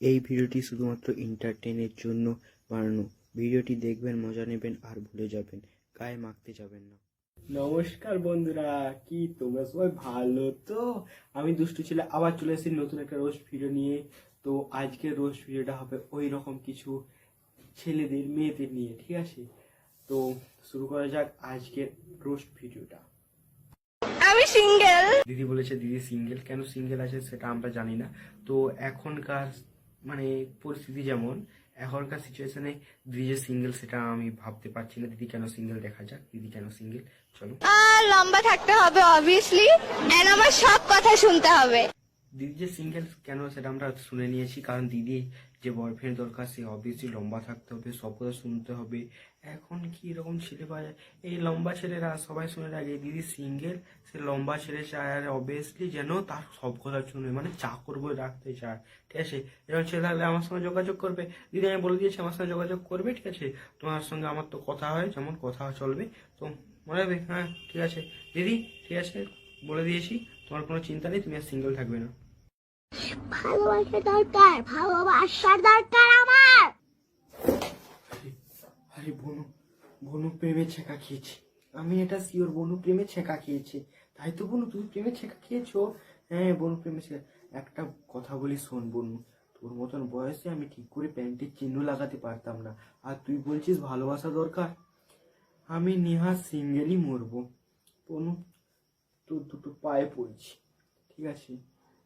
এই ভিডিওটি শুধুমাত্র এন্টারটেইনের জন্য বানানো। ভিডিওটি দেখবেন, মজা নেবেন আর ভুলে যাবেন, গায়ে মাখতে যাবেন না। নমস্কার বন্ধুরা, কি তোমরা সবাই ভালো তো? আমি দুষ্টু ছেলে আবার চলে এসেছি নতুন একটা রোস্ট ভিডিও নিয়ে। তো আজকের রোস্ট ভিডিওটা হবে ওই রকম কিছু ছেলেদের মেয়েদের নিয়ে, ঠিক আছে? তো শুরু করা যাক আজকের রোস্ট ভিডিওটা। আমি সিঙ্গেল। দিদি বলেছে দিদি সিঙ্গেল, কেন সিঙ্গেল আছে সেটা আমরা জানি না। তো এখনকার মানে পরিস্থিতি যেমন, এখনকার সিচুয়েশনে দিদি যে সিঙ্গেল সেটা আমি ভাবতে পারছি না। দিদি কেন সিঙ্গেল, দেখা যাক দিদি কেন সিঙ্গেল। চলো। লম্বা থাকতে হবে অবভিয়াসলি, এন্ড আমার সব কথা শুনতে হবে। দিদি যে সিঙ্গেল কেন সেটা আমরা শুনে নিয়েছি, কারণ দিদি যে বয়ফ্রেন্ড দরকার সে অবভিয়াসলি লম্বা থাকতে হবে, সব কথা শুনতে হবে। এখন কি এরকম ছেলে পাওয়া যায়, এই লম্বা ছেলেরা সবাই শুনে রাখে দিদি সিঙ্গেল, সে লম্বা ছেলে চায় আর অবভিয়াসলি যেন তার সব কথা শুনে, মানে চাকর বলে রাখতে চায়, ঠিক আছে? এরকম ছেলে থাকলে আমার সঙ্গে যোগাযোগ করবে। দিদি আমি বলে দিয়েছি আমার সঙ্গে যোগাযোগ করবে, ঠিক আছে? তোমার সঙ্গে আমার তো কথা হয়, যেমন কথা চলবে, তো মনে হবে। হ্যাঁ ঠিক আছে দিদি, ঠিক আছে বলে দিয়েছি, তোমার কোনো চিন্তা নেই, তুমি আর সিঙ্গেল থাকবে না। ভালোবাসা দরকার, ভালোবাসার দরকার আমার। আরে বনু, বনু প্রেমে ছেঁকা খেয়েছে, আমি এটা শিওর। বনু প্রেমে ছেঁকা খেয়েছে, তাই তো বনু তুমি প্রেমে ছেঁকা খেয়েছো? হ্যাঁ বনু প্রেমে ছেঁকা। একটা কথা বলি শোন বনু, তোর মতন বয়সে আমি ঠিক করে প্যান্টের চিহ্ন লাগাতে পারতাম না, আর তুই বলছিস ভালোবাসা দরকার। আমি নেহা সিঙ্গেলই মরবো বনু, তোর দুটো পায়ে পড়ছি, ঠিক আছে?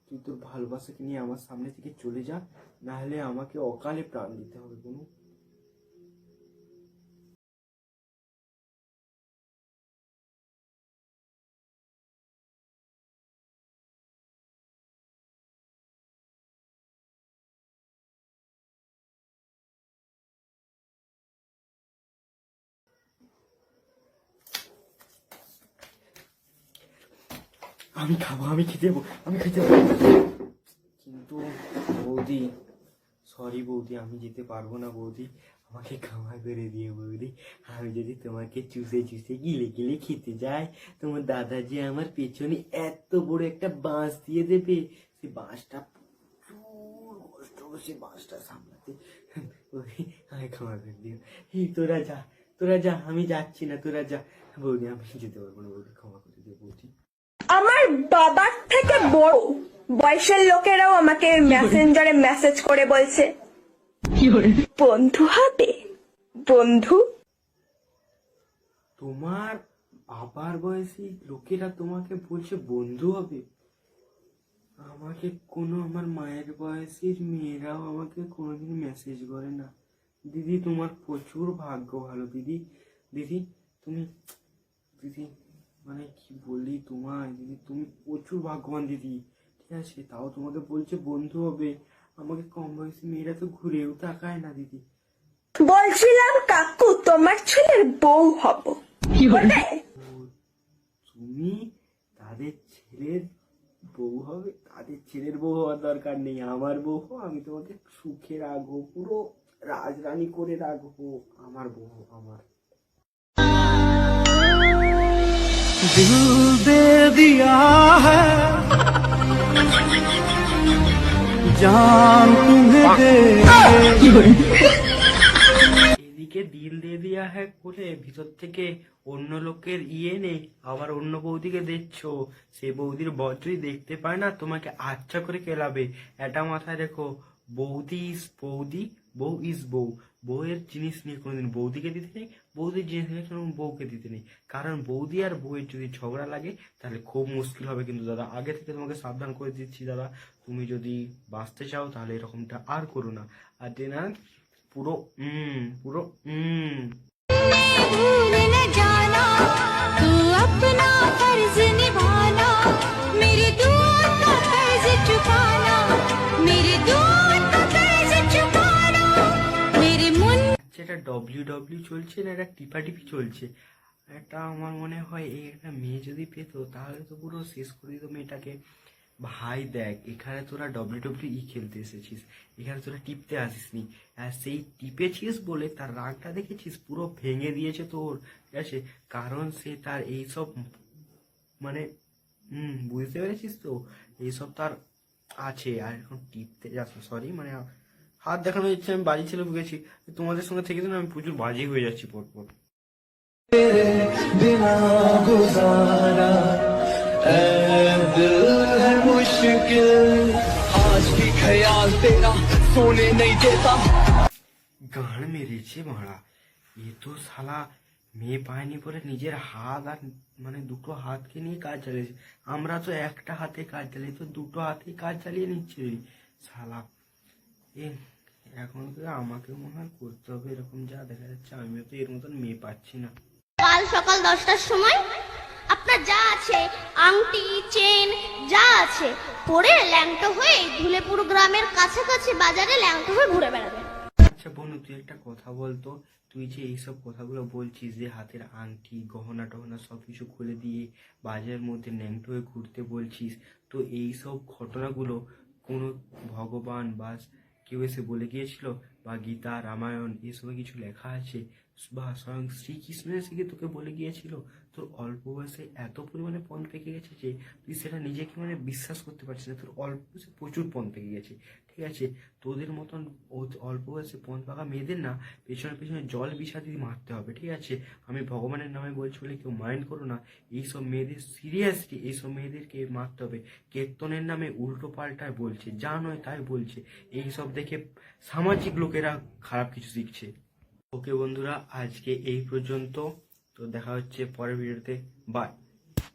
তুই তোর ভালোবাসাকে নিয়ে আমার সামনে থেকে চলে যা, না হলে আমাকে অকালে প্রাণ দিতে হবে বনু। আমি খাবো, আমি খেতে যাবো, আমি খেতে যাবো। কিন্তু বৌদি, সরি বৌদি, আমি যেতে পারবো না বৌদি, আমাকে ক্ষমা করে দিয়ে বৌদি। আমি যদি তোমাকে চুষে চুষে গিলে গিলে খেতে যাই, তোমার দাদা যে আমার পেছনে এত বড় একটা বাঁশ দিয়ে দেবে, সেই বাঁশটা প্রচুর কষ্ট হবে, সেই বাঁশটা সামলাতে। বৌদি আমি ক্ষমা করে দিও। এই তোরা যা, তোরা যা, আমি যাচ্ছি না, তোরা যা। বৌদি আমি যেতে পারবো না বৌদি, ক্ষমা করে দিও বৌদি। আমার বাবার থেকে বড় বয়সের লোকেরাও আমাকে মেসেঞ্জারে মেসেজ করে বলছে বন্ধু হবে, বন্ধু। তোমার বাবার বয়সী লোকেরা তোমাকে বলছে বন্ধু হবে? আমাকে কোনো, আমার মায়ের বয়সীর মেয়েরাও আমাকে কোনোদিন মেসেজ করে না। দিদি তোমার প্রচুর ভাগ্য ভালো দিদি। দিদি তুমি, দিদি মানে কি বলি তোমায়, দিদি তুমি প্রচুর ভাগ্যবান দিদি, ঠিক আছে? তাও তোমাকে বলছে বন্ধু হবে। আমাকে কম বয়সী মেয়েরা তো ঘুরেও তাকায় না দিদি। বলছিলাম কাকু তোমার ছেলের বউ হব। তুমি তাদের ছেলের বউ হবে? তাদের ছেলের বউ হওয়ার দরকার নেই, আমার বউ হও, আমি তোমাকে সুখে রাখবো, পুরো রাজরানী করে রাখবো। আমার বউ আমার। দিল দে দিয়া হ্যায় জান তুমি দে। এদিকে দিল দিয়ে দিয়া হ্যাঁ করে ভিতর থেকে অন্য লোকের ইয়ে নেই, আবার অন্য বৌদিকে দেখছো। সে বৌদির বজ্রই দেখতে পায় না, তোমাকে আচ্ছা করে কেলাবে। এটা মাথায় রেখো, বৌদি ইজ বৌদি, বউ ইজ বউ। বউয়ের জিনিস নিয়ে কোনোদিন বৌদিকে দিতে নেই, বৌদির জিনিস নিয়ে কোনো বউকে দিতে নেই। কারণ বৌদি আর বউয়ের যদি ঝগড়া লাগে তাহলে খুব মুশকিল হবে। কিন্তু দাদা আগে থেকে তোমাকে সাবধান করে দিচ্ছি দাদা, তুমি যদি বাঁচতে চাও তাহলে এরকমটা আর করো না। আর যে না পুরো পুরো भूल न जाना, तू अपना फर्ज निभाना, मेरे दूर का कर्ज चुकाना, मेरे दूर का कर्ज चुकाना, मेरे मुन। সেটা ডব্লিউ চলছে না, এটা টিপাটিপি চলছে। এটা আমার মনে হয় এই একটা মেয়ে যদি পেতো তাহলে তো পুরো শেষ করে দিত মেয়েটাকে। ভাই দেখ, এখানে তোরা ডব্লিউ খেলতে এসেছিস, এখানে তোরা টিপতে আসিসনি। আর সেই টিপেছিস বলে তার রাগটা দেখেছিস, পুরো ভেঙে দিয়েছে তোর, ঠিক আছে? কারণ সে তার এইসব মানে বুঝতে পেরেছিস তো, এইসব তার আছে। আর এখন টিপতে যাস, সরি মানে হাত দেখানো হচ্ছে আমি বাজি ছেলে গেছি, তোমাদের সঙ্গে থেকে তো না আমি প্রচুর বাজি হয়ে যাচ্ছি পরপর। बिना गुजारा ऐ दिल है मुश्किल आज भी ख्याल तेरा सोने नहीं देता। গান মেরেছে মারা, এ তো শালা মেয়ে পায়নি বলে নিজের হাত আর মানে দুটো হাতকে নিয়ে কাজ চালিয়েছে। আমরা তো একটা হাতে কাজ চালিয়ে, তো দুটো হাতে কাজ চালিয়ে নিচ্ছে শালা। এ এখন তো আমাকে মনে হয় করতে হবে এরকম, যা দেখা যাচ্ছে আমিও তো এর মতন মেয়ে পাচ্ছি না। কাল সকাল 10টার সময় আপনার যা আছে আংটি চেন যা আছে পরে ল্যাংটো হয়ে ধুলেপুর গ্রামের কাছাকাছি বাজারে ল্যাংটো হয়ে ঘুরে বেড়াবেন। আচ্ছা বনু, তুই একটা কথা বলতো, তুই যে এইসব কথাগুলো বলছিস যে হাতের আংটি গহনা টহনা সবকিছু খুলে দিয়ে বাজারের মধ্যে ন্যাংটো হয়ে ঘুরতে বলছিস, তো এইসব ঘটনাগুলো কোনো ভগবান বা কেউ এসে বলে গিয়েছিল, বা গীতা রামায়ণ এসবে কিছু লেখা আছে, বা স্বয়ং শ্রীকৃষ্ণ এসে গিয়ে তোকে বলে গিয়েছিল? তোর অল্প বয়সে এত পরিমাণে পণ পেকে গেছে যে তুই সেটা নিজেকে মানে বিশ্বাস করতে পারছিস না। তোর অল্প বয়সে প্রচুর পণ পেকে গেছে, ঠিক আছে? তোদের মতন অল্প বয়সে পণ পাকা মেয়েদের না পেছনে পেছনে জল বিষা দিয়ে মারতে হবে, ঠিক আছে? আমি ভগবানের নামে বলছি বলে কেউ মাইন্ড করো না। এইসব মেয়েদের সিরিয়াসলি এইসব মেয়েদেরকে মারতে হবে। কীর্তনের নামে উল্টো পাল্টায় বলছে, যা নয় তাই বলছে। এইসব দেখে সামাজিক লোকেরা খারাপ কিছু শিখছে। ওকে বন্ধুরা, আজকে এই পর্যন্ত, তো দেখা হচ্ছে পরের ভিডিওতে, বাই।